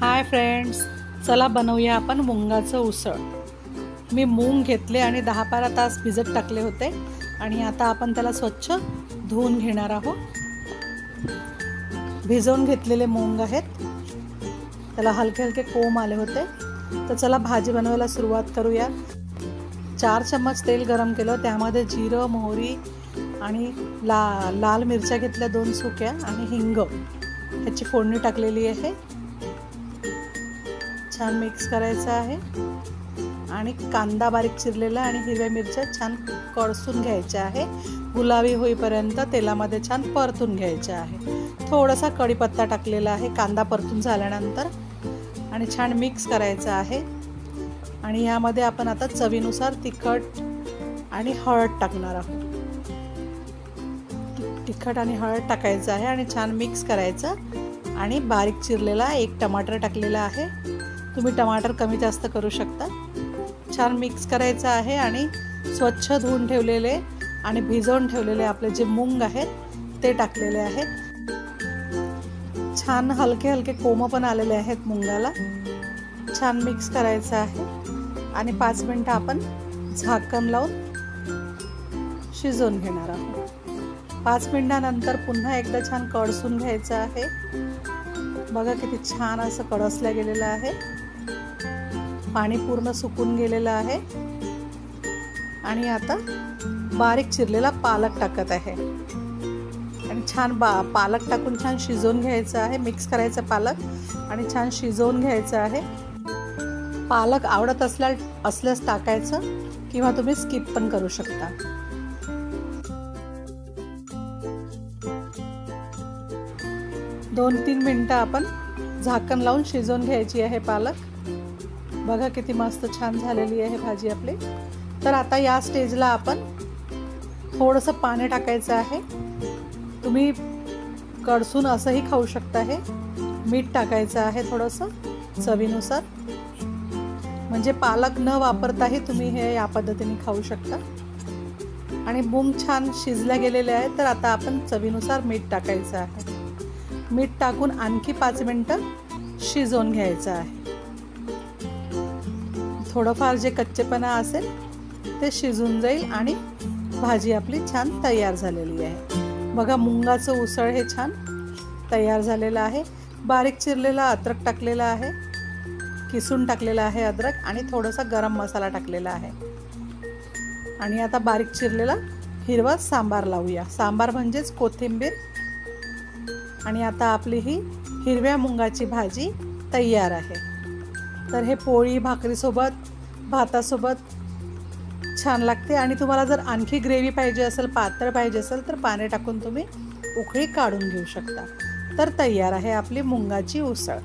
Hi friends, चला बनवूया आपण मुंगाचं उसळ। मी मूग घेतले आणि 10-12 तास भिजत टाकले होते आणि आता आपण त्याला स्वच्छ धुवून घेणार आहोत। भिजवून घेतलेले मूग आहेत, त्याला हलके हलके कोम आले होते। तर चला भाजी बनवायला सुरुवात करूया। 4 चम्मच तेल गरम केलं, त्यामध्ये जिरं, मोहरी आणि लाल मिरच्या घेतल्या 2 सुक्या आणि हिंग ह्याची फोडणी टाकलेली आहे। छान मिक्स करायचं आहे आणि कांदा बारीक चिरलेला आणि हिरव्या मिरच्या छान कळसून घ्यायच्या आहे। गुलाबी होईपर्यंत तेलामध्ये छान परतून घ्यायच्या आहे। थोडासा कढीपत्ता टाकलेला आहे कांदा परतून झाल्यानंतर आणि छान मिक्स करायचं आहे। आणि यामध्ये आपण आता चवीनुसार तिखट आणि हळद टाकणार आहोत। तिखट आणि हळद टाकायचं आहे आणि छान मिक्स करायचं आणि बारीक चिरलेला 1 टमाटर टाकलेला आहे। तुम्ही टमाटर कमी जास्त करू शकता। छान मिक्स करायचं आहे आणि स्वच्छ धुवून ठेवलेले आणि भिजवून ठेवलेले आपले जे मूग आहेत ते टाकलेले आहेत। छान हलके हलके कोम पण आलेले आहेत मुंगाला। छान मिक्स करायचं आहे आणि 5 मिनिटं आपण झाकण लावून शिजवून घेणार आहोत। 5 मिनिटांनंतर पुन्हा एकदा छान कळसून घ्यायचं आहे। बघा किती छान असं कळसलं गेलेलं आहे, पाणी पूर्ण सुकून गेलेलं आहे। आणि आता बारीक चिरलेला पालक टाकत आहे आणि छान पालक टाकून छान शिजवून घ्यायचं आहे। मिक्स करायचं पालक आणि छान शिजवून घ्यायचं आहे। पालक आवडत असल्यास टाकायचं किंवा तुम्ही स्किप पण करू शकता। दोन 3 मिनिटं आपण झाकण लावून शिजवून घ्यायची आहे पालक। बघा किती मस्त छान झालेली आहे भाजी आपली। तर आता या स्टेजला आपण थोडंसं पाणी टाकायचं आहे। तुम्ही कडसून असंही खाऊ शकता। हे मीठ टाकायचं आहे थोडंसं चवीनुसार, म्हणजे पालक न वापरताही तुम्ही हे या पद्धतीने खाऊ शकता। आणि मूग छान शिजल्या गेलेले आहेत, तर आता आपण चवीनुसार मीठ टाकायचं आहे। मीठ टाकून आणखी 5 मिनिटं शिजवून घ्यायचं आहे। थोडंफार जे कच्चेपणा असेल ते शिजून जाईल आणि भाजी आपली छान तयार झालेली आहे। बघा मुंगाचं उसळ हे छान तयार झालेलं आहे। बारीक चिरलेला अद्रक टाकलेला आहे, किसून टाकलेला आहे अद्रक, आणि थोडासा गरम मसाला टाकलेला आहे। आणि आता बारीक चिरलेला हिरवा सांबार लावूया। सांबार म्हणजेच कोथिंबीर। आणि आता आपली ही हिरव्या मुंगाची भाजी तयार आहे। तर हे पोळी भाकरीसोबत, भातासोबत छान लागते। आणि तुम्हाला जर आणखी ग्रेव्ही पाहिजे असेल, पातळ पाहिजे असेल, तर पाणी टाकून तुम्ही उकळी काढून घेऊ शकता। तर तयार आहे आपली मुंगाची उसळ।